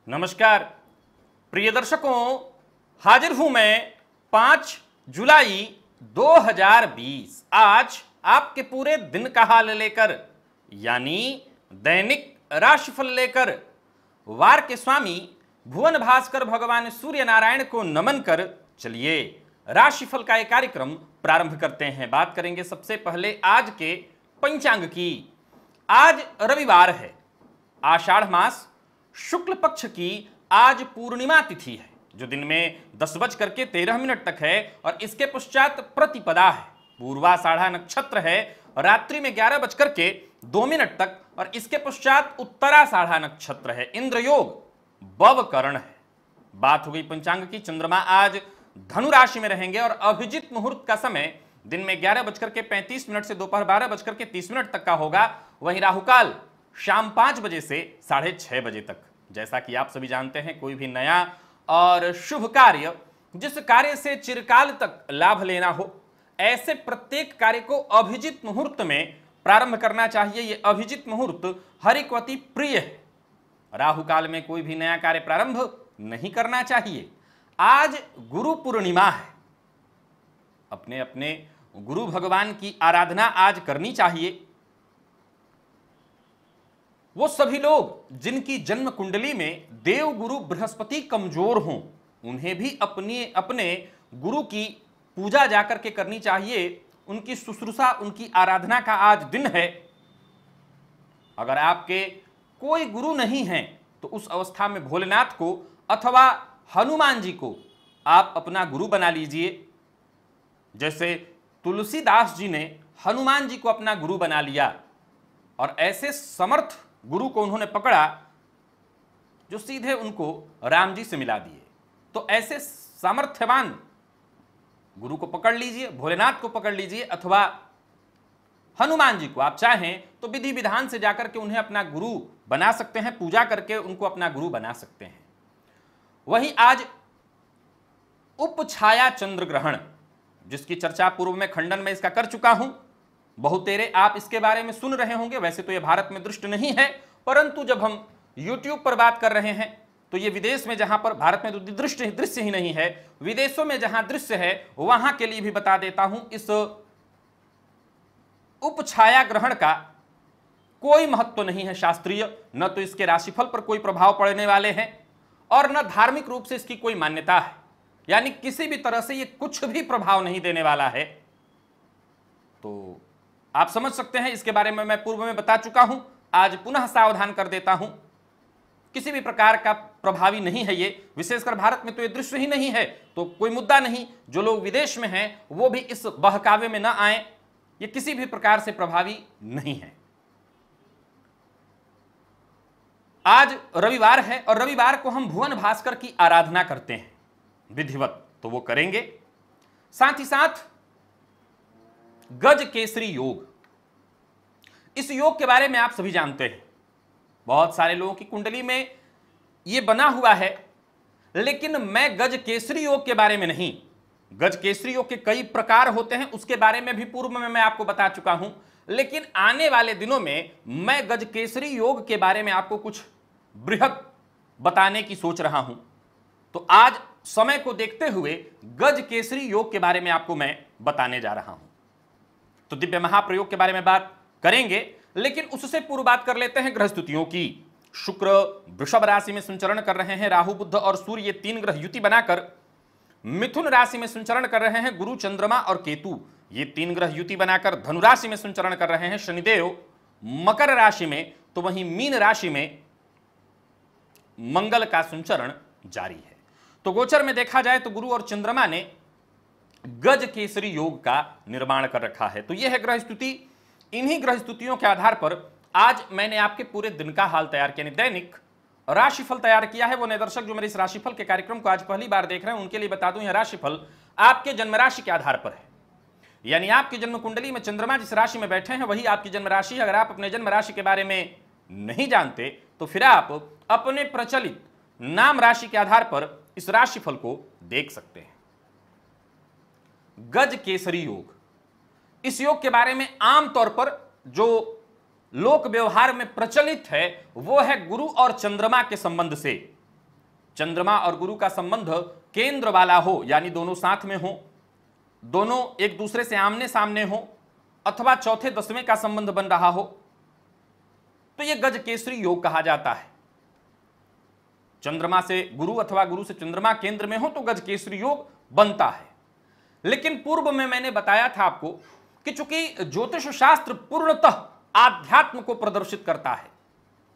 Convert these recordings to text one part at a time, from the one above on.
नमस्कार प्रिय दर्शकों, हाजिर हूं मैं 5 जुलाई 2020 आज आपके पूरे दिन का हाल लेकर, यानी दैनिक राशिफल लेकर। वार के स्वामी भुवन भास्कर भगवान सूर्य नारायण को नमन कर चलिए राशिफल का एक कार्यक्रम प्रारंभ करते हैं। बात करेंगे सबसे पहले आज के पंचांग की। आज रविवार है, आषाढ़ मास शुक्ल पक्ष की आज पूर्णिमा तिथि है, जो दिन में 10:13 तक है और इसके पश्चात प्रतिपदा है। पूर्वाषाढ़ा नक्षत्र है, रात्रि में 11:02 तक और इसके पश्चात उत्तराषाढ़ा नक्षत्र है। इंद्र योग बव करण है। बात हो गई पंचांग की। चंद्रमा आज धनु राशि में रहेंगे और अभिजित मुहूर्त का समय दिन में 11:35 से दोपहर 12:30 तक का होगा। वहीं राहुकाल शाम 5 बजे से 6:30 बजे तक। जैसा कि आप सभी जानते हैं, कोई भी नया और शुभ कार्य, जिस कार्य से चिरकाल तक लाभ लेना हो, ऐसे प्रत्येक कार्य को अभिजित मुहूर्त में प्रारंभ करना चाहिए। यह अभिजित मुहूर्त हरिक्वती प्रिय है। राहु काल में कोई भी नया कार्य प्रारंभ नहीं करना चाहिए। आज गुरु पूर्णिमा है। अपने अपने गुरु भगवान की आराधना आज करनी चाहिए। वो सभी लोग जिनकी जन्म कुंडली में देव गुरु बृहस्पति कमजोर हों, उन्हें भी अपने गुरु की पूजा जाकर के करनी चाहिए। उनकी शुश्रूषा, उनकी आराधना का आज दिन है। अगर आपके कोई गुरु नहीं है तो उस अवस्था में भोलेनाथ को अथवा हनुमान जी को आप अपना गुरु बना लीजिए। जैसे तुलसीदास जी ने हनुमान जी को अपना गुरु बना लिया और ऐसे समर्थ गुरु को उन्होंने पकड़ा जो सीधे उनको राम जी से मिला दिए। तो ऐसे सामर्थ्यवान गुरु को पकड़ लीजिए, भोलेनाथ को पकड़ लीजिए अथवा हनुमान जी को आप चाहें तो विधि विधान से जाकर के उन्हें अपना गुरु बना सकते हैं, पूजा करके उनको अपना गुरु बना सकते हैं। वहीं आज उपछाया चंद्र ग्रहण, जिसकी चर्चा पूर्व में खंडन में इसका कर चुका हूं। बहुतेरे आप इसके बारे में सुन रहे होंगे। वैसे तो यह भारत में दृष्ट नहीं है, परंतु जब हम YouTube पर बात कर रहे हैं तो यह विदेश में, जहां पर भारत में तो दृश्य ही नहीं है, विदेशों में जहां दृश्य है वहां के लिए भी बता देता हूं। इस उपछाया ग्रहण का कोई महत्व नहीं है शास्त्रीय, न तो इसके राशिफल पर कोई प्रभाव पड़ने वाले हैं और न धार्मिक रूप से इसकी कोई मान्यता है। यानी किसी भी तरह से यह कुछ भी प्रभाव नहीं देने वाला है। तो आप समझ सकते हैं, इसके बारे में मैं पूर्व में बता चुका हूं। आज पुनः सावधान कर देता हूं, किसी भी प्रकार का प्रभावी नहीं है ये। विशेषकर भारत में तो ये दृश्य ही नहीं है तो कोई मुद्दा नहीं। जो लोग विदेश में हैं वो भी इस बहकावे में न आए। ये किसी भी प्रकार से प्रभावी नहीं है। आज रविवार है और रविवार को हम भुवन भास्कर की आराधना करते हैं विधिवत, तो वो करेंगे। साथ ही साथ गज केसरी योग, इस योग के बारे में आप सभी जानते हैं। बहुत सारे लोगों की कुंडली में यह बना हुआ है, लेकिन मैं गज केसरी योग के बारे में नहीं। गज केसरी योग के कई प्रकार होते हैं, उसके बारे में भी पूर्व में मैं आपको बता चुका हूं। लेकिन आने वाले दिनों में मैं गज केसरी योग के बारे में आपको कुछ बृहद बताने की सोच रहा हूं। तो आज समय को देखते हुए गज केसरी योग के बारे में आपको मैं बताने जा रहा हूं। तो दिव्य महाप्रयोग के बारे में बात करेंगे, लेकिन उससे पूर्व बात कर लेते हैं ग्रह स्थितियों की। शुक्र वृषभ राशि में संचरण कर रहे हैं। राहु, बुध और सूर्य, ये 3 ग्रह युति बनाकर मिथुन राशि में संचरण कर रहे हैं। गुरु, चंद्रमा और केतु, ये 3 ग्रह युति बनाकर धनु राशि में संचरण कर रहे हैं। शनिदेव मकर राशि में, तो वहीं मीन राशि में मंगल का संचरण जारी है। तो गोचर में देखा जाए तो गुरु और चंद्रमा ने गज केसरी योग का निर्माण कर रखा है। तो यह है ग्रह स्तुति। इन्हीं ग्रह स्तुतियों के आधार पर आज मैंने आपके पूरे दिन का हाल तैयार किया, दैनिक राशिफल तैयार किया है। वो नए दर्शक जो मेरे इस राशिफल के कार्यक्रम को आज पहली बार देख रहे हैं, उनके लिए बता दूं, यह राशिफल आपके जन्म राशि के आधार पर है। यानी आपकी जन्म कुंडली में चंद्रमा जिस राशि में बैठे हैं वही आपकी जन्म राशि है। अगर आप अपने जन्म राशि के बारे में नहीं जानते तो फिर आप अपने प्रचलित नाम राशि के आधार पर इस राशिफल को देख सकते हैं। गज केसरी योग, इस योग के बारे में आमतौर पर जो लोक व्यवहार में प्रचलित है वो है गुरु और चंद्रमा के संबंध से। चंद्रमा और गुरु का संबंध केंद्र वाला हो, यानी दोनों साथ में हो, दोनों एक दूसरे से आमने सामने हो, अथवा चौथे दसवें का संबंध बन रहा हो, तो यह गजकेसरी योग कहा जाता है। चंद्रमा से गुरु अथवा गुरु से चंद्रमा केंद्र में हो तो गजकेसरी योग बनता है। लेकिन पूर्व में मैंने बताया था आपको कि चूंकि ज्योतिष शास्त्र पूर्णतः आध्यात्म को प्रदर्शित करता है,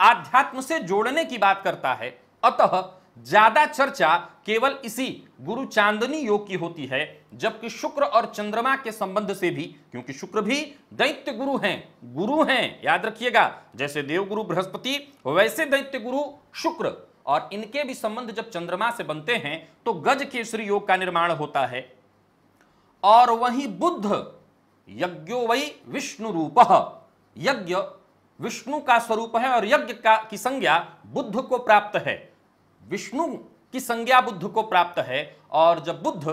आध्यात्म से जोड़ने की बात करता है, अतः ज्यादा चर्चा केवल इसी गुरु चांदनी योग की होती है, जबकि शुक्र और चंद्रमा के संबंध से भी, क्योंकि शुक्र भी दैत्य गुरु हैं, याद रखिएगा, जैसे देवगुरु बृहस्पति वैसे दैत्य गुरु शुक्र, और इनके भी संबंध जब चंद्रमा से बनते हैं तो गजकेसरी योग का निर्माण होता है। और वहीं बुध यज्ञो वै विष्णु रूपः, यज्ञ विष्णु का स्वरूप है और यज्ञ की संज्ञा बुध को प्राप्त है, विष्णु की संज्ञा बुध को प्राप्त है। और जब बुध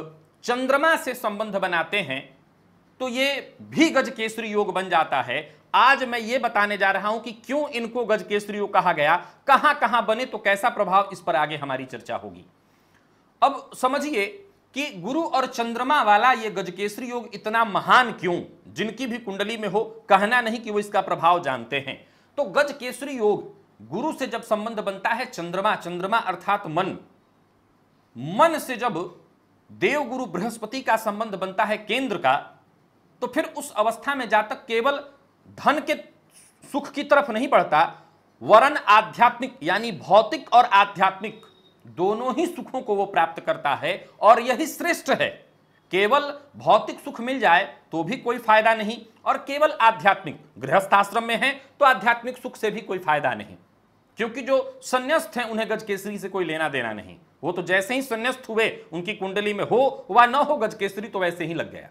चंद्रमा से संबंध बनाते हैं तो ये भी गजकेसरी योग बन जाता है। आज मैं ये बताने जा रहा हूं कि क्यों इनको गजकेसरी योग कहा गया, कहां कहां बने, तो कैसा प्रभाव, इस पर आगे हमारी चर्चा होगी। अब समझिए कि गुरु और चंद्रमा वाला ये गजकेसरी योग इतना महान क्यों, जिनकी भी कुंडली में हो, कहना नहीं कि वो इसका प्रभाव जानते हैं। तो गजकेसरी योग गुरु से जब संबंध बनता है चंद्रमा अर्थात मन से जब देवगुरु बृहस्पति का संबंध बनता है केंद्र का, तो फिर उस अवस्था में जातक केवल धन के सुख की तरफ नहीं बढ़ता, वरन आध्यात्मिक यानी भौतिक और आध्यात्मिक दोनों ही सुखों को वो प्राप्त करता है, और यही श्रेष्ठ है। केवल भौतिक सुख मिल जाए तो भी कोई फायदा नहीं, और केवल आध्यात्मिक, गृहस्थ आश्रम में है तो आध्यात्मिक सुख से भी कोई फायदा नहीं, क्योंकि जो संन्यास्त हैं उन्हें गजकेसरी से कोई लेना देना नहीं। वो तो जैसे ही संन्यास्त हुए, उनकी कुंडली में हो वा न हो गजकेसरी, तो वैसे ही लग गया।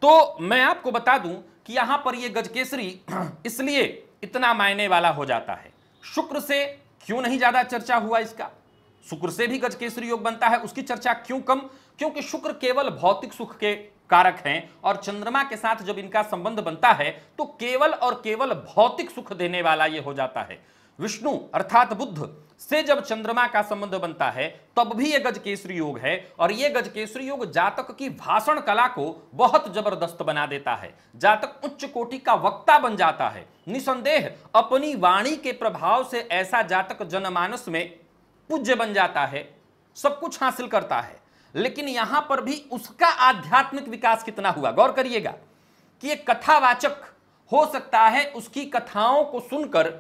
तो मैं आपको बता दूं कि यहां पर यह गजकेसरी इसलिए इतना मायने वाला हो जाता है। शुक्र से क्यों नहीं ज्यादा चर्चा हुआ इसका, शुक्र से भी गजकेसरी योग बनता है, उसकी चर्चा क्यों कम, क्योंकि शुक्र केवल भौतिक सुख के कारक हैं, और चंद्रमा के साथ जब इनका संबंध बनता है तो केवल और केवल भौतिक सुख देने वाला यह हो जाता है। विष्णु अर्थात बुध से जब चंद्रमा का संबंध बनता है तब भी यह गजकेसरी योग है, और यह गजकेसरी योग जातक की भाषण कला को बहुत जबरदस्त बना देता है। जातक उच्च कोटि का वक्ता बन जाता है। निसंदेह अपनी वाणी के प्रभाव से ऐसा जातक जनमानस में पूज्य बन जाता है, सब कुछ हासिल करता है। लेकिन यहां पर भी उसका आध्यात्मिक विकास कितना हुआ, गौर करिएगा कि एक कथावाचक हो सकता है उसकी कथाओं को सुनकर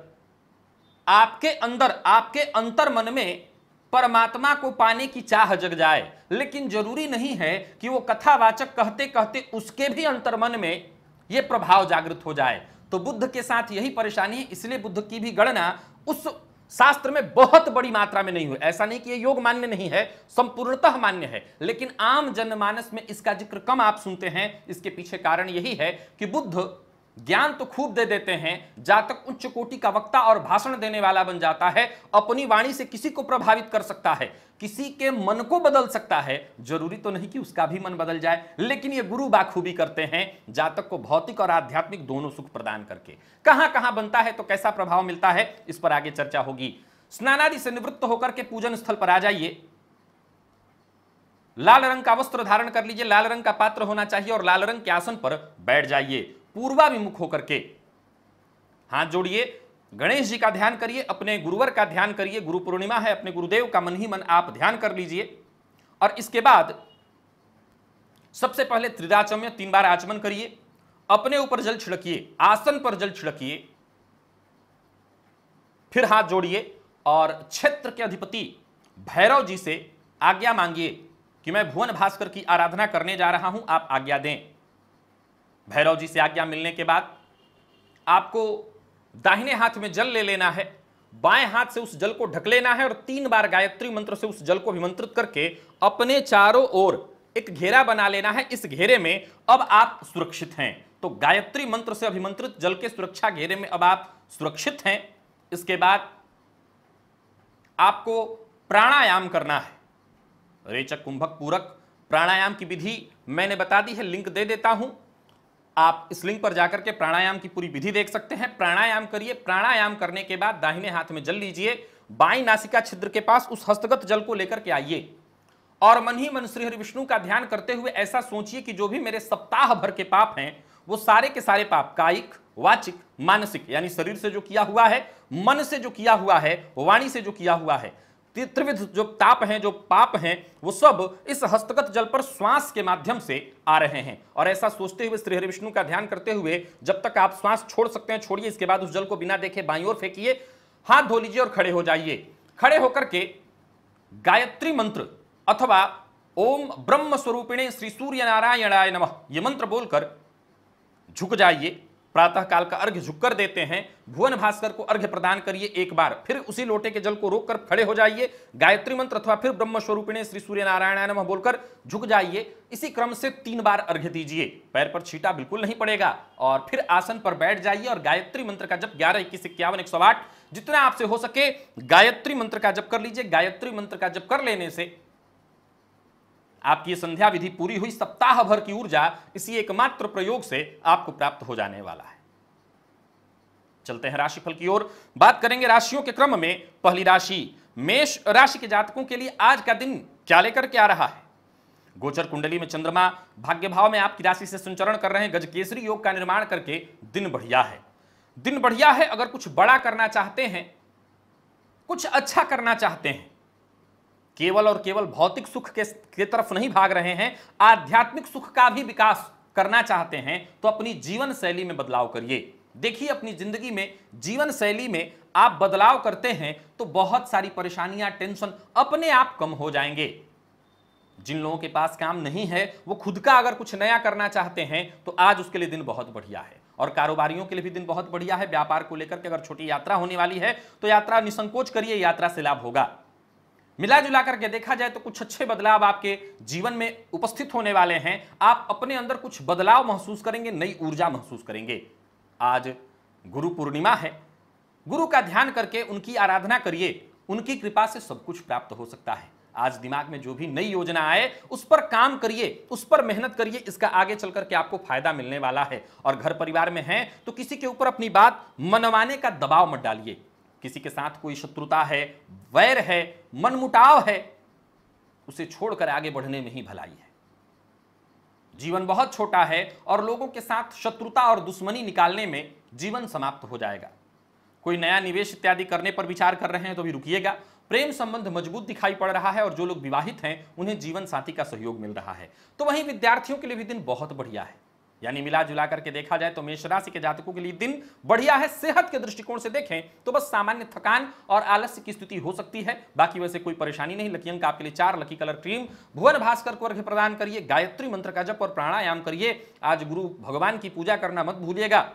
आपके अंदर, आपके अंतर मन में परमात्मा को पाने की चाह जग जाए, लेकिन जरूरी नहीं है कि वो कथावाचक कहते कहते उसके भी अंतर मन में यह प्रभाव जागृत हो जाए। तो बुद्ध के साथ यही परेशानी है, इसलिए बुद्ध की भी गणना उस शास्त्र में बहुत बड़ी मात्रा में नहीं हुई। ऐसा नहीं कि यह योग मान्य नहीं है, संपूर्णतः मान्य है, लेकिन आम जनमानस में इसका जिक्र कम आप सुनते हैं। इसके पीछे कारण यही है कि बुद्ध ज्ञान तो खूब दे देते हैं, जातक उच्च कोटि का वक्ता और भाषण देने वाला बन जाता है, अपनी वाणी से किसी को प्रभावित कर सकता है, किसी के मन को बदल सकता है। जरूरी तो नहीं कि उसका भी मन बदल जाए, लेकिन ये गुरु बाखूबी करते हैं, जातक को भौतिक और आध्यात्मिक दोनों सुख प्रदान करके। कहां कहां बनता है तो कैसा प्रभाव मिलता है, इस पर आगे चर्चा होगी। स्नानादि से निवृत्त होकर के पूजन स्थल पर आ जाइए। लाल रंग का वस्त्र धारण कर लीजिए, लाल रंग का पात्र होना चाहिए, और लाल रंग के आसन पर बैठ जाइए। पूर्वाभिमुख होकर के हाथ जोड़िए, गणेश जी का ध्यान करिए, अपने गुरुवर का ध्यान करिए। गुरु पूर्णिमा है, अपने गुरुदेव का मन ही मन आप ध्यान कर लीजिए। और इसके बाद सबसे पहले त्रिदाचम्य 3 बार आचमन करिए, अपने ऊपर जल छिड़किए, आसन पर जल छिड़किए, फिर हाथ जोड़िए और क्षेत्र के अधिपति भैरव जी से आज्ञा मांगिए कि मैं भुवन भास्कर की आराधना करने जा रहा हूं, आप आज्ञा दें। भैरव जी से आज्ञा मिलने के बाद आपको दाहिने हाथ में जल ले लेना है, बाएं हाथ से उस जल को ढक लेना है, और 3 बार गायत्री मंत्र से उस जल को अभिमंत्रित करके अपने चारों ओर एक घेरा बना लेना है। इस घेरे में अब आप सुरक्षित हैं। तो गायत्री मंत्र से अभिमंत्रित जल के सुरक्षा घेरे में अब आप सुरक्षित हैं। इसके बाद आपको प्राणायाम करना है। रेचक, कुंभक, पूरक प्राणायाम की विधि मैंने बता दी है, लिंक दे देता हूं, आप इस लिंक पर जाकर के प्राणायाम की पूरी विधि देख सकते हैं। प्राणायाम करिए। प्राणायाम करने के बाद दाहिने हाथ में जल लीजिए, बाईं नासिका छिद्र के पास उस हस्तगत जल को लेकर के आइए और मन ही मन श्री हरि विष्णु का ध्यान करते हुए ऐसा सोचिए कि जो भी मेरे सप्ताह भर के पाप हैं वो सारे के सारे पाप कायिक, वाचिक, मानसिक, यानी शरीर से जो किया हुआ है, मन से जो किया हुआ है, वाणी से जो किया हुआ है, त्रिविध जो ताप हैं, जो पाप हैं, वो सब इस हस्तगत जल पर श्वास के माध्यम से आ रहे हैं। और ऐसा सोचते हुए श्री हरि विष्णु का ध्यान करते हुए जब तक आप श्वास छोड़ सकते हैं छोड़िए। इसके बाद उस जल को बिना देखे बाईं ओर फेंकिए, हाथ धो लीजिए और खड़े हो जाइए। खड़े होकर के गायत्री मंत्र अथवा ओम ब्रह्म स्वरूपिणे श्री सूर्य नारायणाय नमः ये मंत्र बोलकर झुक जाइए। प्रातः काल का अर्घ्य झुककर देते हैं। भुवन भास्कर को अर्घ्य प्रदान करिए एक बार, फिर उसी लोटे के जल को रोककर खड़े हो जाइए। गायत्री मंत्र अथवा फिर ब्रह्म स्वरूपिणे श्री सूर्य नारायणाय नमः बोलकर झुक जाइए। इसी क्रम से 3 बार अर्घ्य दीजिए। पैर पर छींटा बिल्कुल नहीं पड़ेगा और फिर आसन पर बैठ जाइए और गायत्री मंत्र का जप 11, 21, 51, 108 जितना आपसे हो सके गायत्री मंत्र का जप कर लीजिए। गायत्री मंत्र का जप कर लेने से आपकी संध्या विधि पूरी हुई। सप्ताह भर की ऊर्जा इसी एकमात्र प्रयोग से आपको प्राप्त हो जाने वाला है। चलते हैं राशिफल की ओर। बात करेंगे राशियों के क्रम में। पहली राशि मेष राशि के जातकों के लिए आज का दिन क्या लेकर के आ रहा है। गोचर कुंडली में चंद्रमा भाग्य भाव में आपकी राशि से संचरण कर रहे हैं। गजकेसरी योग का निर्माण करके दिन बढ़िया है। दिन बढ़िया है। अगर कुछ बड़ा करना चाहते हैं, कुछ अच्छा करना चाहते हैं, केवल और केवल भौतिक सुख के तरफ नहीं भाग रहे हैं, आध्यात्मिक सुख का भी विकास करना चाहते हैं, तो अपनी जीवन शैली में बदलाव करिए। देखिए अपनी जिंदगी में, जीवन शैली में आप बदलाव करते हैं तो बहुत सारी परेशानियां, टेंशन अपने आप कम हो जाएंगे। जिन लोगों के पास काम नहीं है वो खुद का अगर कुछ नया करना चाहते हैं तो आज उसके लिए दिन बहुत बढ़िया है। और कारोबारियों के लिए भी दिन बहुत बढ़िया है। व्यापार को लेकर के अगर छोटी यात्रा होने वाली है तो यात्रा निसंकोच करिए, यात्रा से लाभ होगा। मिला जुला करके देखा जाए तो कुछ अच्छे बदलाव आपके जीवन में उपस्थित होने वाले हैं। आप अपने अंदर कुछ बदलाव महसूस करेंगे, नई ऊर्जा महसूस करेंगे। आज गुरु पूर्णिमा है। गुरु का ध्यान करके उनकी आराधना करिए, उनकी कृपा से सब कुछ प्राप्त हो सकता है। आज दिमाग में जो भी नई योजना आए उस पर काम करिए, उस पर मेहनत करिए। इसका आगे चल करके आपको फायदा मिलने वाला है। और घर परिवार में हैं तो किसी के ऊपर अपनी बात मनवाने का दबाव मत डालिए। किसी के साथ कोई शत्रुता है, वैर है, मनमुटाव है, उसे छोड़कर आगे बढ़ने में ही भलाई है। जीवन बहुत छोटा है और लोगों के साथ शत्रुता और दुश्मनी निकालने में जीवन समाप्त हो जाएगा। कोई नया निवेश इत्यादि करने पर विचार कर रहे हैं तो भी रुकिएगा। प्रेम संबंध मजबूत दिखाई पड़ रहा है और जो लोग विवाहित हैं उन्हें जीवन साथी का सहयोग मिल रहा है। तो वहीं विद्यार्थियों के लिए भी दिन बहुत बढ़िया है। यानी मिला जुला करके देखा जाए तो मेष राशि के जातकों के लिए दिन बढ़िया है। सेहत के दृष्टिकोण से देखें तो बस सामान्य थकान और आलस्य की स्थिति हो सकती है, बाकी वैसे कोई परेशानी नहीं। लकी अंक आपके लिए 4, लकी कलर क्रीम। भुवन भास्कर को अर्घ्य प्रदान करिए, गायत्री मंत्र का जप और प्राणायाम करिए। आज गुरु भगवान की पूजा करना मत भूलिएगा।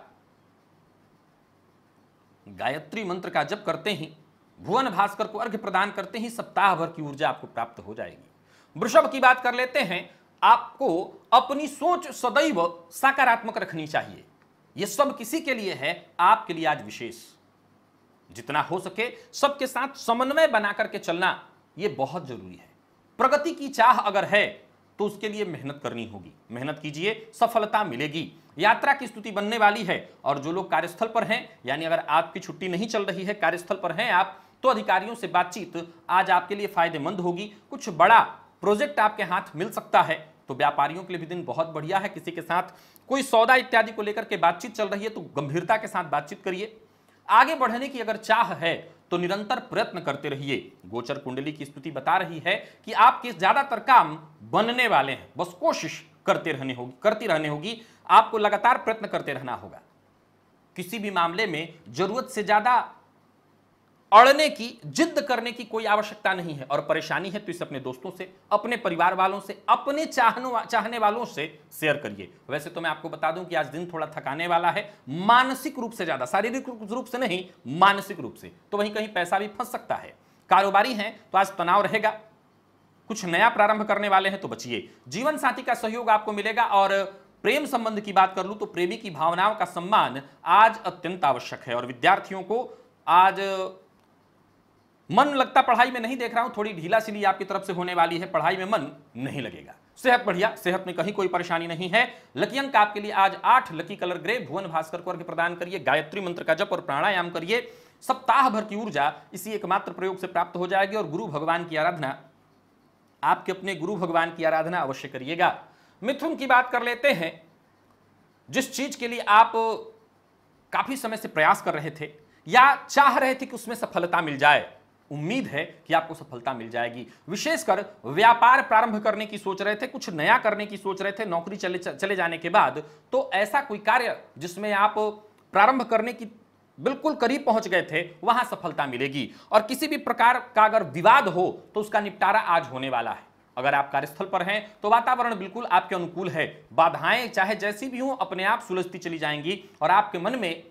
गायत्री मंत्र का जप करते ही, भुवन भास्कर को अर्घ्य प्रदान करते ही सप्ताह भर की ऊर्जा आपको प्राप्त हो जाएगी। वृषभ की बात कर लेते हैं। आपको अपनी सोच सदैव सकारात्मक रखनी चाहिए। यह सब किसी के लिए है, आपके लिए आज विशेष। जितना हो सके सबके साथ समन्वय बना करके चलना यह बहुत जरूरी है। प्रगति की चाह अगर है तो उसके लिए मेहनत करनी होगी। मेहनत कीजिए, सफलता मिलेगी। यात्रा की स्थिति बनने वाली है। और जो लोग कार्यस्थल पर हैं, यानी अगर आपकी छुट्टी नहीं चल रही है, कार्यस्थल पर हैं आप, तो अधिकारियों से बातचीत आज आपके लिए फायदेमंद होगी। कुछ बड़ा प्रोजेक्ट आपके हाथ मिल सकता है। तो व्यापारियों के लिए भी दिन बहुत बढ़िया है। किसी के साथ कोई सौदा इत्यादि को लेकर के बातचीत चल रही है तो गंभीरता के साथ बातचीत करिए। आगे बढ़ने की अगर चाह है तो निरंतर प्रयत्न करते रहिए। गोचर कुंडली की स्थिति बता रही है कि आपके ज्यादातर काम बनने वाले हैं, बस कोशिश करते रहने होगी। आपको लगातार प्रयत्न करते रहना होगा। किसी भी मामले में जरूरत से ज्यादा अड़ने की, जिद करने की कोई आवश्यकता नहीं है। और परेशानी है तो इसे अपने दोस्तों से, अपने परिवार वालों से, अपने चाहने वालों से शेयर करिए। वैसे तो मैं आपको बता दूं कि आज दिन थोड़ा थकाने वाला है, मानसिक रूप से ज्यादा, शारीरिक रूप से नहीं, मानसिक रूप से। तो वहीं कहीं पैसा भी फंस सकता है। कारोबारी हैं तो आज तनाव रहेगा। कुछ नया प्रारंभ करने वाले हैं तो बचिए। जीवन साथी का सहयोग आपको मिलेगा। और प्रेम संबंध की बात कर लूं तो प्रेमी की भावनाओं का सम्मान आज अत्यंत आवश्यक है। और विद्यार्थियों को आज मन लगता पढ़ाई में नहीं देख रहा हूं, थोड़ी ढीला सिली आपकी तरफ से होने वाली है, पढ़ाई में मन नहीं लगेगा। सेहत बढ़िया, सेहत में कहीं कोई परेशानी नहीं है। लकी अंक आपके लिए आज 8, लकी कलर ग्रे। भुवन भास्कर को अर्घ्य प्रदान करिए, गायत्री मंत्र का जप और प्राणायाम करिए। सप्ताह भर की ऊर्जा इसी एकमात्र प्रयोग से प्राप्त हो जाएगी। और गुरु भगवान की आराधना, आपके अपने गुरु भगवान की आराधना अवश्य करिएगा। मिथुन की बात कर लेते हैं। जिस चीज के लिए आप काफी समय से प्रयास कर रहे थे या चाह रहे थे कि उसमें सफलता मिल जाए, उम्मीद है कि आपको सफलता मिल जाएगी। विशेषकर व्यापार प्रारंभ करने की सोच रहे थे, कुछ नया करने की सोच रहे थे नौकरी चले जाने के बाद, तो ऐसा कोई कार्य जिसमें आप प्रारंभ करने की बिल्कुल करीब पहुंच गए थे, वहां सफलता मिलेगी। और किसी भी प्रकार का अगर विवाद हो तो उसका निपटारा आज होने वाला है। अगर आप कार्यस्थल पर हैं तो वातावरण बिल्कुल आपके अनुकूल है। बाधाएं चाहे जैसी भी हो अपने आप सुलझती चली जाएंगी और आपके मन में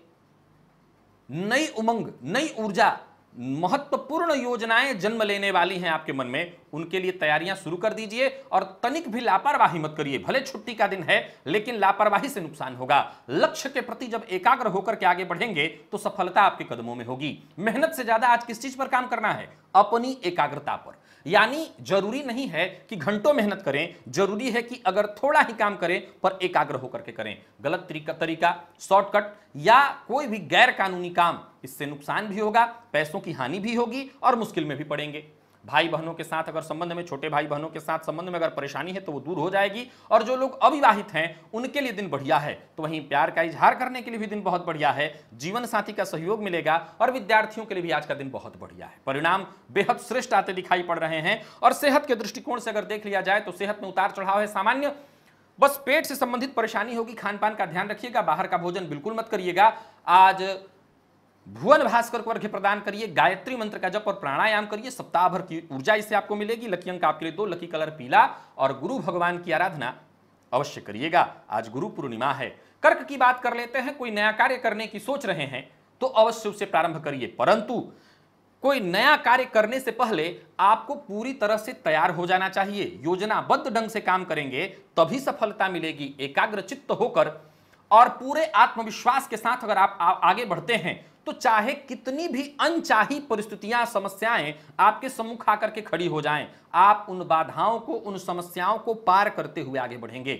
नई उमंग, नई ऊर्जा, महत्वपूर्ण योजनाएं जन्म लेने वाली हैं आपके मन में। उनके लिए तैयारियां शुरू कर दीजिए और तनिक भी लापरवाही मत करिए। भले छुट्टी का दिन है लेकिन लापरवाही से नुकसान होगा। लक्ष्य के प्रति जब एकाग्र होकर के आगे बढ़ेंगे तो सफलता आपके कदमों में होगी। मेहनत से ज्यादा आज किस चीज पर काम करना है? अपनी एकाग्रता पर। यानी जरूरी नहीं है कि घंटों मेहनत करें, जरूरी है कि अगर थोड़ा ही काम करें पर एकाग्र होकर के करें। गलत तरीका, शॉर्टकट या कोई भी गैर कानूनी काम, इससे नुकसान भी होगा, पैसों की हानि भी होगी और मुश्किल में भी पड़ेंगे। भाई बहनों के साथ अगर संबंध में, छोटे भाई बहनों के साथ संबंध में अगर परेशानी है तो वो दूर हो जाएगी। और जो लोग अविवाहित हैं उनके लिए दिन बढ़िया है। तो वहीं प्यार का इजहार करने के लिए भी दिन बहुत बढ़िया है। जीवन साथी का सहयोग मिलेगा और विद्यार्थियों के लिए भी आज का दिन बहुत बढ़िया है। परिणाम बेहद श्रेष्ठ आते दिखाई पड़ रहे हैं। और सेहत के दृष्टिकोण से अगर देख लिया जाए तो सेहत में उतार चढ़ाव है सामान्य। बस पेट से संबंधित परेशानी होगी। खान पान का ध्यान रखिएगा, बाहर का भोजन बिल्कुल मत करिएगा। आज भुवन भास्कर को अर्घ्य प्रदान करिए, गायत्री मंत्र का जप और प्राणायाम करिए। सप्ताह भर की ऊर्जा इससे आपको मिलेगी। लकी अंक आपके लिए 2, लकी कलर पीला। और गुरु भगवान की आराधना अवश्य करिएगा। आज गुरु पूर्णिमा है। कर्क की बात कर लेते हैं। कोई नया कार्य करने की सोच रहे हैं तो अवश्य उसे प्रारंभ करिए, परंतु कोई नया कार्य करने से पहले आपको पूरी तरह से तैयार हो जाना चाहिए। योजनाबद्ध ढंग से काम करेंगे तभी सफलता मिलेगी। एकाग्र चित्त होकर और पूरे आत्मविश्वास के साथ अगर आप आगे बढ़ते हैं तो चाहे कितनी भी अनचाही परिस्थितियां, समस्याएं आपके सम्मुख आकर के खड़ी हो जाएं, आप उन बाधाओं को, उन समस्याओं को पार करते हुए आगे बढ़ेंगे।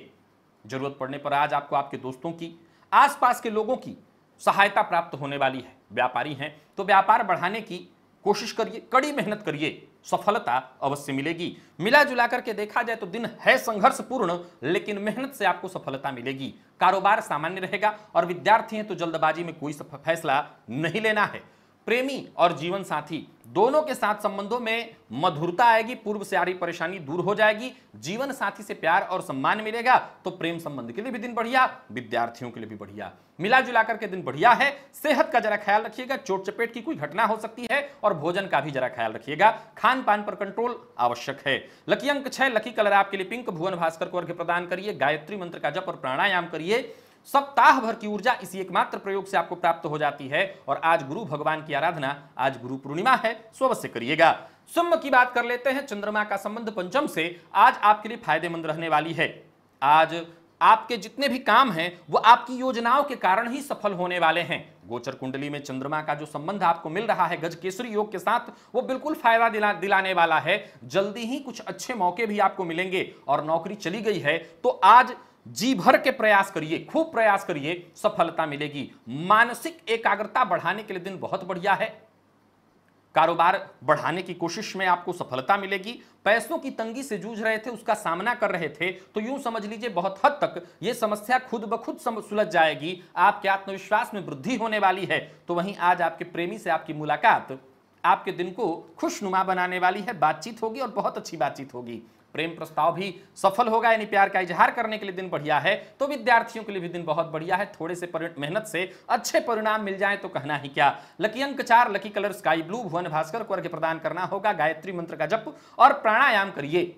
जरूरत पड़ने पर आज आपको आपके दोस्तों की, आसपास के लोगों की सहायता प्राप्त होने वाली है। व्यापारी हैं तो व्यापार बढ़ाने की कोशिश करिए, कड़ी मेहनत करिए, सफलता अवश्य मिलेगी। मिला जुला करके देखा जाए तो दिन है संघर्षपूर्ण, लेकिन मेहनत से आपको सफलता मिलेगी। कारोबार सामान्य रहेगा और विद्यार्थी हैं तो जल्दबाजी में कोई फैसला नहीं लेना है। प्रेमी और जीवन साथी दोनों के साथ संबंधों में मधुरता आएगी, पूर्व से आ रही परेशानी दूर हो जाएगी। जीवन साथी से प्यार और सम्मान मिलेगा तो प्रेम संबंध के लिए भी दिन बढ़िया, विद्यार्थियों के लिए भी बढ़िया। मिला जुला करके दिन बढ़िया है। सेहत का जरा ख्याल रखिएगा, चोट चपेट की कोई घटना हो सकती है। और भोजन का भी जरा ख्याल रखिएगा, खान पान पर कंट्रोल आवश्यक है। लकी अंक 6, लकी कलर आपके लिए पिंक। भुवन भास्कर को अर्घ्य प्रदान करिए, गायत्री मंत्र का जप और प्राणायाम करिए। सप्ताह भर की ऊर्जा इसी एकमात्र प्रयोग से आपको प्राप्त हो जाती है। और आज गुरु भगवान की आराधना, आज गुरु पूर्णिमा है, सो अवश्य करिएगा। सिंह की बात कर लेते हैं। चंद्रमा का संबंध पंचम से आज आपके लिए फायदेमंद रहने वाली है। आज आपके जितने भी काम हैं वो आपकी योजनाओं के कारण ही सफल होने वाले हैं। गोचर कुंडली में चंद्रमा का जो संबंध आपको मिल रहा है गजकेसरी योग के साथ, वो बिल्कुल फायदा दिलाने वाला है। जल्दी ही कुछ अच्छे मौके भी आपको मिलेंगे। और नौकरी चली गई है तो आज जी भर के प्रयास करिए, खूब प्रयास करिए, सफलता मिलेगी। मानसिक एकाग्रता बढ़ाने के लिए दिन बहुत बढ़िया है। कारोबार बढ़ाने की कोशिश में आपको सफलता मिलेगी। पैसों की तंगी से जूझ रहे थे, उसका सामना कर रहे थे, तो यूं समझ लीजिए बहुत हद तक यह समस्या खुद ब खुद सुलझ जाएगी। आपके आत्मविश्वास में वृद्धि होने वाली है। तो वहीं आज आपके प्रेमी से आपकी मुलाकात आपके दिन को खुशनुमा बनाने वाली है। बातचीत होगी और बहुत अच्छी बातचीत होगी। प्रेम प्रस्ताव भी सफल होगा, यानी प्यार का इजहार करने के लिए दिन बढ़िया है। तो विद्यार्थियों के लिए भी दिन बहुत बढ़िया है। थोड़े से मेहनत से अच्छे परिणाम मिल जाए तो कहना ही क्या। लकी अंक 4, लकी कलर स्काई ब्लू। भुवन भास्कर को अर्घ्य प्रदान करना होगा, गायत्री मंत्र का जप और प्राणायाम करिए।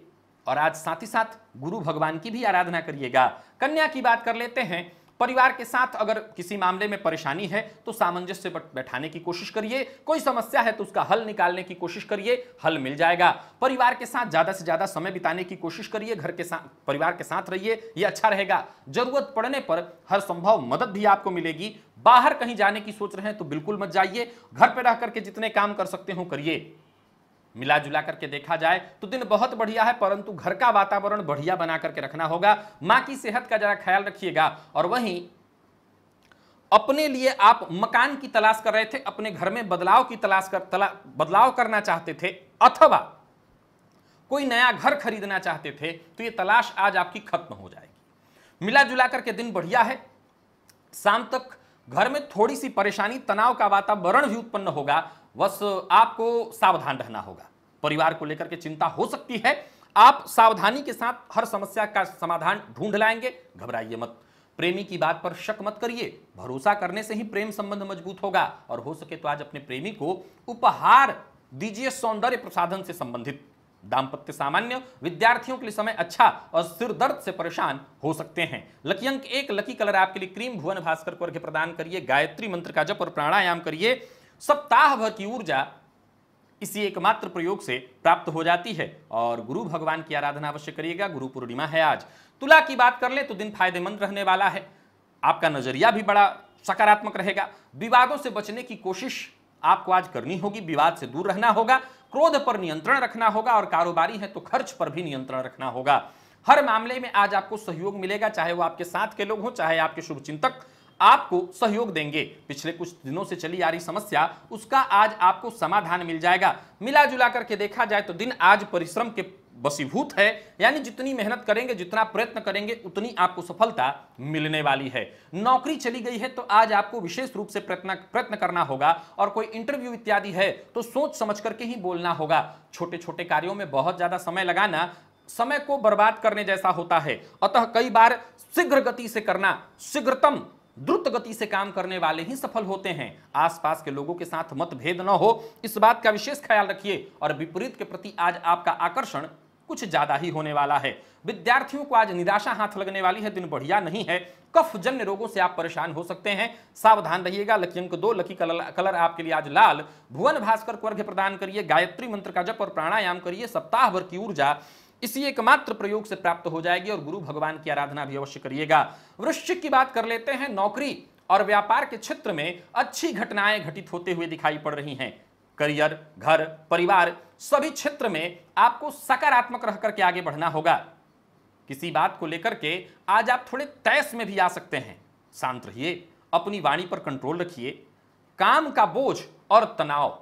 और आज साथ ही साथ गुरु भगवान की भी आराधना करिएगा। कन्या की बात कर लेते हैं। परिवार के साथ अगर किसी मामले में परेशानी है तो सामंजस्य बैठाने की कोशिश करिए। कोई समस्या है तो उसका हल निकालने की कोशिश करिए, हल मिल जाएगा। परिवार के साथ ज्यादा से ज्यादा समय बिताने की कोशिश करिए। घर के साथ, परिवार के साथ रहिए, यह अच्छा रहेगा। जरूरत पड़ने पर हर संभव मदद भी आपको मिलेगी। बाहर कहीं जाने की सोच रहे हैं तो बिल्कुल मत जाइए। घर पर रह करके जितने काम कर सकते हो करिए। मिला जुला करके देखा जाए तो दिन बहुत बढ़िया है, परंतु घर का वातावरण बढ़िया बना करके रखना होगा। मां की सेहत का जरा ख्याल रखिएगा। और वहीं अपने लिए आप मकान की तलाश कर रहे थे, अपने घर में बदलाव करना चाहते थे, अथवा कोई नया घर खरीदना चाहते थे, तो यह तलाश आज आपकी खत्म हो जाएगी। मिला जुला करके दिन बढ़िया है। शाम तक घर में थोड़ी सी परेशानी, तनाव का वातावरण भी उत्पन्न होगा, बस आपको सावधान रहना होगा। परिवार को लेकर के चिंता हो सकती है, आप सावधानी के साथ हर समस्या का समाधान ढूंढ लाएंगे, घबराइए मत। प्रेमी की बात पर शक मत करिए, भरोसा करने से ही प्रेम संबंध मजबूत होगा। और हो सके तो आज अपने प्रेमी को उपहार दीजिए सौंदर्य प्रसाधन से संबंधित। दाम्पत्य सामान्य, विद्यार्थियों के लिए समय अच्छा और सिर दर्द से परेशान हो सकते हैं। लकी अंक 1, लकी कलर आपके लिए क्रीम, भुवन भास्कर को अर्घ्य प्रदान करिए, गायत्री मंत्र का जप और प्राणायाम करिए। सप्ताह भर की ऊर्जा इसी एकमात्र प्रयोग से प्राप्त हो जाती है। और गुरु भगवान की आराधना अवश्य करिएगा, गुरु पूर्णिमा है आज। तुला की बात कर ले तो दिन फायदेमंद रहने वाला है, आपका नजरिया भी बड़ा सकारात्मक रहेगा। विवादों से बचने की कोशिश आपको आज करनी होगी, विवाद से दूर रहना होगा, क्रोध पर नियंत्रण रखना होगा, और कारोबारी है तो खर्च पर भी नियंत्रण रखना होगा। हर मामले में आज आपको सहयोग मिलेगा, चाहे वो आपके साथ के लोग हों, चाहे आपके शुभचिंतक आपको सहयोग देंगे। पिछले कुछ दिनों से चली आ रही समस्या, उसका आज आपको समाधान मिल जाएगा। मिला जुला करके देखा जाए तो दिन आज परिश्रम के वशीभूत है, यानी जितनी मेहनत करेंगे, जितना प्रयत्न करेंगे, उतनी आपको सफलता मिलने वाली है। नौकरी चली गई है तो आज आपको विशेष रूप से प्रयत्न करना होगा, और कोई इंटरव्यू इत्यादि है तो सोच समझ करके ही बोलना होगा। छोटे छोटे कार्यों में बहुत ज्यादा समय लगाना समय को बर्बाद करने जैसा होता है, अतः कई बार शीघ्र गति से करना, शीघ्रतम द्रुत गति से काम करने वाले ही सफल होते हैं। आसपास के लोगों के साथ मतभेद न हो, इस बात का विशेष ख्याल रखिए। और विपरीत के प्रति आज आपका आकर्षण कुछ ज्यादा ही होने वाला है। विद्यार्थियों को आज निराशा हाथ लगने वाली है, दिन बढ़िया नहीं है। कफ जन्य रोगों से आप परेशान हो सकते हैं, सावधान रहिएगा। लकी अंक 2, लकी कलर आपके लिए आज लाल। भुवन भास्कर को अर्घ्य प्रदान करिए, गायत्री मंत्र का जप और प्राणायाम करिए। सप्ताह भर की ऊर्जा इसी एकमात्र प्रयोग से प्राप्त हो जाएगी, और गुरु भगवान की आराधना भी अवश्य करिएगा। वृश्चिक की बात कर लेते हैं। नौकरी और व्यापार के क्षेत्र में अच्छी घटनाएं घटित होते हुए दिखाई पड़ रही हैं। करियर, घर, परिवार, सभी क्षेत्र में आपको सकारात्मक रह करके आगे बढ़ना होगा। किसी बात को लेकर के आज आप थोड़े तैस में भी आ सकते हैं, शांत रहिए, अपनी वाणी पर कंट्रोल रखिए। काम का बोझ और तनाव,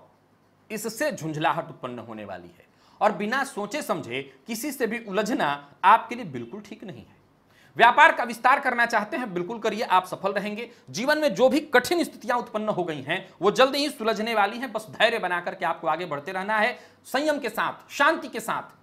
इससे झुंझलाहट उत्पन्न होने वाली है, और बिना सोचे समझे किसी से भी उलझना आपके लिए बिल्कुल ठीक नहीं है। व्यापार का विस्तार करना चाहते हैं, बिल्कुल करिए, आप सफल रहेंगे। जीवन में जो भी कठिन स्थितियां उत्पन्न हो गई हैं वो जल्द ही सुलझने वाली हैं, बस धैर्य बनाकर के आपको आगे बढ़ते रहना है, संयम के साथ, शांति के साथ।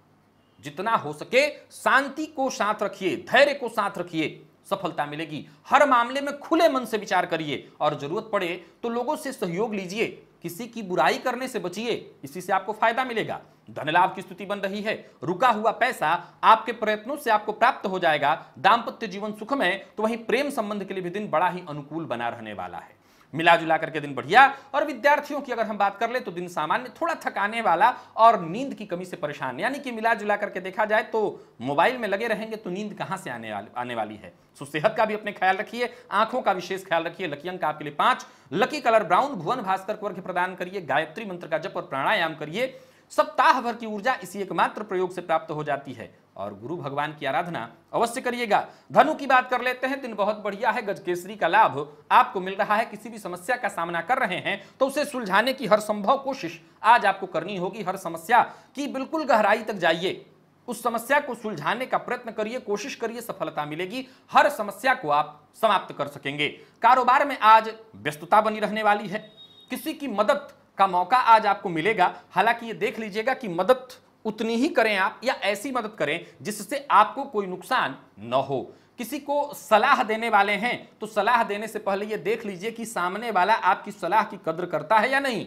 जितना हो सके शांति को साथ रखिए, धैर्य को साथ रखिए, सफलता मिलेगी। हर मामले में खुले मन से विचार करिए, और जरूरत पड़े तो लोगों से सहयोग लीजिए, किसी की बुराई करने से बचिए, इसी से आपको फायदा मिलेगा। धन लाभ की स्थिति बन रही है, रुका हुआ पैसा आपके प्रयत्नों से आपको प्राप्त हो जाएगा। दाम्पत्य जीवन सुखमय, तो वहीं प्रेम संबंध के लिए भी दिन बड़ा ही अनुकूल बना रहने वाला है। मिला जुला करके दिन बढ़िया। और विद्यार्थियों की अगर हम बात कर ले तो दिन सामान्य, थोड़ा थकाने वाला और नींद की कमी से परेशान, यानी कि मिला जुला करके देखा जाए तो मोबाइल में लगे रहेंगे तो नींद कहां से आने वाली है। सो सेहत का भी अपने ख्याल रखिए, आंखों का विशेष ख्याल रखिए। लकी अंक आपके लिए 5, लकी कलर ब्राउन। भुवन भास्कर को अर्घ्य प्रदान करिए, गायत्री मंत्र का जप और प्राणायाम करिए। सप्ताह भर की ऊर्जा इसी एकमात्र प्रयोग से प्राप्त हो जाती है, और गुरु भगवान की आराधना अवश्य करिएगा। धनु की बात कर लेते हैं। दिन बहुत बढ़िया है, गजकेसरी का लाभ आपको मिल रहा है। किसी भी समस्या का सामना कर रहे हैं तो उसे सुलझाने की हर संभव कोशिश आज आपको करनी होगी। हर समस्या की बिल्कुल गहराई तक जाइए, उस समस्या को सुलझाने का प्रयत्न करिए, कोशिश करिए, सफलता मिलेगी। हर समस्या को आप समाप्त कर सकेंगे। कारोबार में आज व्यस्तता बनी रहने वाली है, किसी की मदद का मौका आज आपको मिलेगा। हालांकि ये देख लीजिएगा कि मदद उतनी ही करें आप, या ऐसी मदद करें जिससे आपको कोई नुकसान न हो। किसी को सलाह देने वाले हैं तो सलाह देने से पहले ये देख लीजिए कि सामने वाला आपकी सलाह की कद्र करता है या नहीं।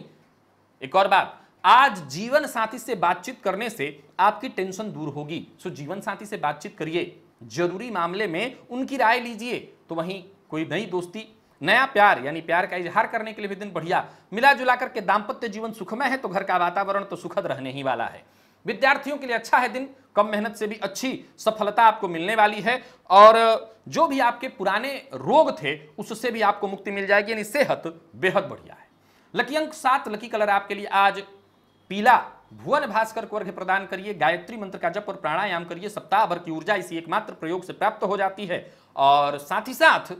एक और बात, आज जीवन साथी से बातचीत करने से आपकी टेंशन दूर होगी। सो जीवन साथी से बातचीत करिए, जरूरी मामले में उनकी राय लीजिए। तो वहीं कोई नई दोस्ती, नया प्यार, यानी प्यार का इजहार करने के लिए भी दिन बढ़िया। मिला जुला करके दाम्पत्य जीवन सुखमय है, तो घर का वातावरण तो सुखद रहने ही वाला है। विद्यार्थियों के लिए अच्छा है दिन, कम मेहनत से भी अच्छी सफलता आपको मिलने वाली है, और जो भी आपके पुराने रोग थे उससे भी आपको मुक्ति मिल जाएगी, यानी सेहत बेहद बढ़िया है। लकी अंक 7, लकी कलर आपके लिए आज पीला। भुवन भास्कर को अर्घ्य प्रदान करिए, गायत्री मंत्र का जप और प्राणायाम करिए। सप्ताह भर की ऊर्जा इसी एकमात्र प्रयोग से प्राप्त हो जाती है, और साथ ही साथ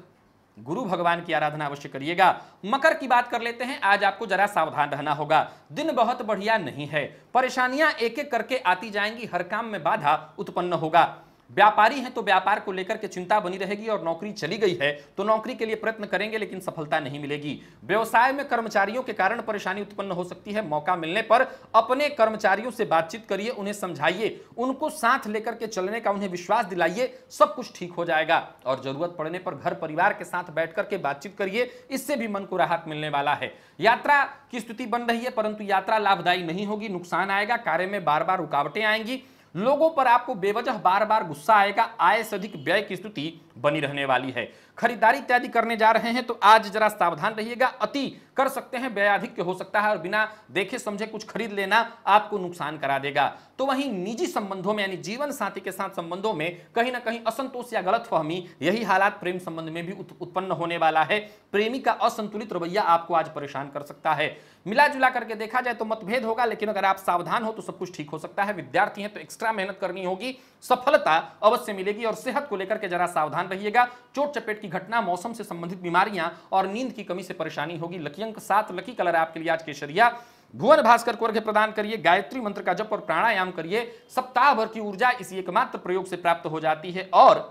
गुरु भगवान की आराधना अवश्य करिएगा। मकर की बात कर लेते हैं। आज आपको जरा सावधान रहना होगा, दिन बहुत बढ़िया नहीं है, परेशानियां एक एक करके आती जाएंगी, हर काम में बाधा उत्पन्न होगा। व्यापारी हैं तो व्यापार को लेकर के चिंता बनी रहेगी, और नौकरी चली गई है तो नौकरी के लिए प्रयत्न करेंगे लेकिन सफलता नहीं मिलेगी। व्यवसाय में कर्मचारियों के कारण परेशानी उत्पन्न हो सकती है, मौका मिलने पर अपने कर्मचारियों से बातचीत करिए, उन्हें समझाइए, उनको साथ लेकर के चलने का उन्हें विश्वास दिलाइए, सब कुछ ठीक हो जाएगा। और जरूरत पड़ने पर घर परिवार के साथ बैठ करके बातचीत करिए, इससे भी मन को राहत मिलने वाला है। यात्रा की स्थिति बन रही है परंतु यात्रा लाभदायी नहीं होगी, नुकसान आएगा, कार्य में बार बार रुकावटें आएंगी, लोगों पर आपको बेवजह बार बार गुस्सा आएगा, आय से अधिक व्यय की स्थिति बनी रहने वाली है। खरीदारी इत्यादि करने जा रहे हैं तो आज जरा सावधान रहिएगा, अति कर सकते हैं, व्यय अधिक हो सकता है, और बिना देखे समझे कुछ खरीद लेना आपको नुकसान करा देगा। तो वहीं निजी संबंधों में यानी जीवन साथी के साथ संबंधों में कहीं ना कहीं असंतोष या गलतफहमी, यही हालात प्रेम संबंध में भी उत्पन्न होने वाला है। प्रेमी का असंतुलित रवैया आपको आज परेशान कर सकता है। मिला जुला करके देखा जाए तो मतभेद होगा, लेकिन अगर आप सावधान हो तो सब कुछ ठीक हो सकता है। विद्यार्थी हैं तो एक्स्ट्रा मेहनत करनी होगी, सफलता अवश्य मिलेगी। और सेहत को लेकर के जरा सावधान रहिएगा, चोट चपेट की घटना, मौसम से संबंधित बीमारियां और नींद की कमी से परेशानी होगी। लकी अंक 7, लकी कलर आपके लिए आज केसरिया। भुवन भास्कर को अर्घ्य प्रदान करिए, गायत्री मंत्र का जप और प्राणायाम करिए, सप्ताह भर की ऊर्जा इसी एकमात्र प्रयोग से प्राप्त हो जाती है। और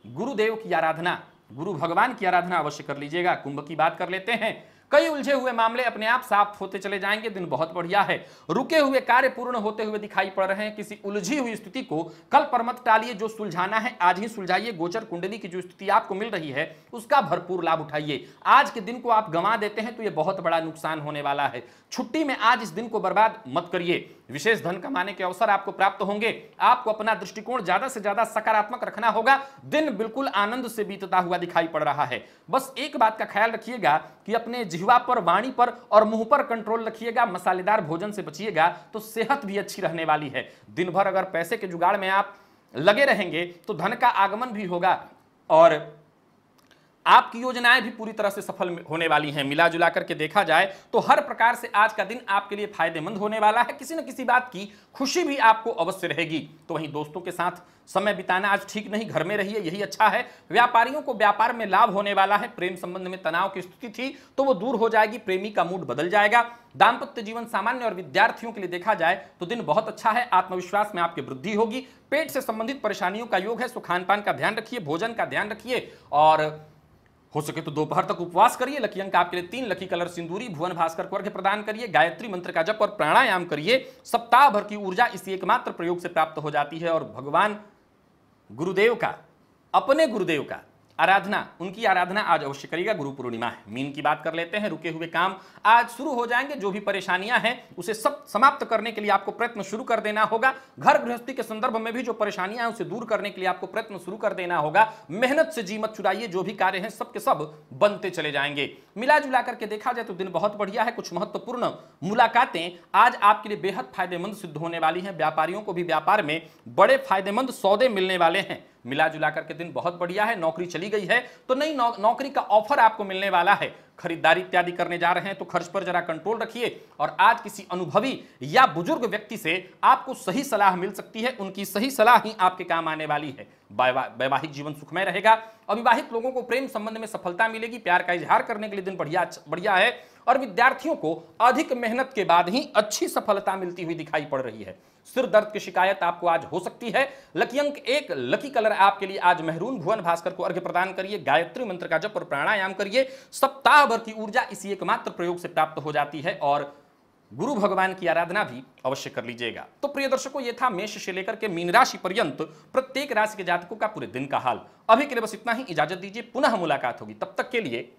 गुरुदेव की आराधना, गुरु भगवान की आराधना अवश्य कर लीजिएगा। कुंभ की बात कर लेते हैं। कई उलझे हुए मामले अपने आप साफ होते चले जाएंगे, दिन बहुत बढ़िया है। रुके हुए कार्य पूर्ण होते हुए दिखाई पड़ रहे हैं। किसी उलझी हुई स्थिति को कल पर मत टालिए, जो सुलझाना है आज ही सुलझाइए। गोचर कुंडली की जो स्थिति आपको मिल रही है उसका भरपूर लाभ उठाइए। आज के दिन को आप गंवा देते हैं तो यह बहुत बड़ा नुकसान होने वाला है। छुट्टी में आज इस दिन को बर्बाद मत करिए। विशेष धन कमाने के अवसर आपको प्राप्त होंगे। आपको अपना दृष्टिकोण ज्यादा से ज्यादा सकारात्मक रखना होगा। दिन बिल्कुल आनंद से बीतता हुआ दिखाई पड़ रहा है। बस एक बात का ख्याल रखिएगा कि अपने जिह्वा पर, वाणी पर और मुंह पर कंट्रोल रखिएगा। मसालेदार भोजन से बचिएगा तो सेहत भी अच्छी रहने वाली है। दिन भर अगर पैसे के जुगाड़ में आप लगे रहेंगे तो धन का आगमन भी होगा और आपकी योजनाएं भी पूरी तरह से सफल होने वाली हैं। मिला जुला करके देखा जाए तो हर प्रकार से आज का दिन आपके लिए फायदेमंद होने वाला है। किसी न किसी बात की खुशी भी आपको अवश्य रहेगी। तो वहीं दोस्तों के साथ समय बिताना आज ठीक नहीं, घर में रहिए, यही अच्छा है। व्यापारियों को व्यापार में लाभ होने वाला है। प्रेम संबंध में तनाव की स्थिति थी तो वो दूर हो जाएगी, प्रेमी का मूड बदल जाएगा। दाम्पत्य जीवन सामान्य और विद्यार्थियों के लिए देखा जाए तो दिन बहुत अच्छा है। आत्मविश्वास में आपकी वृद्धि होगी। पेट से संबंधित परेशानियों का योग है, सो खान पान का ध्यान रखिए, भोजन का ध्यान रखिए और हो सके तो दोपहर तक उपवास करिए। लकी अंक आपके लिए 3, लकी कलर सिंदूरी। भुवन भास्कर को अर्घ्य प्रदान करिए, गायत्री मंत्र का जप और प्राणायाम करिए। सप्ताह भर की ऊर्जा इसी एकमात्र प्रयोग से प्राप्त हो जाती है। और भगवान गुरुदेव का, अपने गुरुदेव का आराधना, उनकी आराधना आज अवश्य करिएगा। गुरु पूर्णिमा है। मीन की बात कर लेते हैं। रुके हुए काम आज शुरू हो जाएंगे। जो भी परेशानियां हैं उसे सब समाप्त करने के लिए आपको प्रयत्न शुरू कर देना होगा। घर गृहस्थी के संदर्भ में भी जो परेशानियां हैं उसे दूर करने के लिए आपको प्रयत्न शुरू कर देना होगा। मेहनत से जी मत चुराइए, जो भी कार्य हैं सब के सब बनते चले जाएंगे। मिला जुला करके देखा जाए तो दिन बहुत बढ़िया है। कुछ महत्वपूर्ण मुलाकातें आज आपके लिए बेहद फायदेमंद सिद्ध होने वाली हैं। व्यापारियों को भी व्यापार में बड़े फायदेमंद सौदे मिलने वाले हैं। मिला जुला करके दिन बहुत बढ़िया है। नौकरी चली गई है तो नई नौकरी का ऑफर आपको मिलने वाला है। खरीदारी इत्यादि करने जा रहे हैं तो खर्च पर जरा कंट्रोल रखिए। और आज किसी अनुभवी या बुजुर्ग व्यक्ति से आपको सही सलाह मिल सकती है। उनकी सही सलाह ही आपके काम आने वाली है। वैवाहिक जीवन सुखमय रहेगा। अविवाहित लोगों को प्रेम संबंध में सफलता मिलेगी। प्यार का इजहार करने के लिए दिन बढ़िया है। और विद्यार्थियों को अधिक मेहनत के बाद ही अच्छी सफलता मिलती हुई दिखाई पड़ रही है। सिर दर्द की शिकायत आपको आज हो सकती है। लकी अंक 1, लकी कलर आपके लिए आज मेहरून। भुवन भास्कर को अर्घ्य प्रदान करिए, गायत्री मंत्र का जप और प्राणायाम करिए। सप्ताह भर की ऊर्जा इसी एकमात्र प्रयोग से प्राप्त हो जाती है। और गुरु भगवान की आराधना भी अवश्य कर लीजिएगा। तो प्रिय दर्शकों, यह था मेष से लेकर के मीन राशि पर्यंत प्रत्येक राशि के जातकों का पूरे दिन का हाल। अभी के लिए बस इतना ही। इजाजत दीजिए, पुनः मुलाकात होगी। तब तक के लिए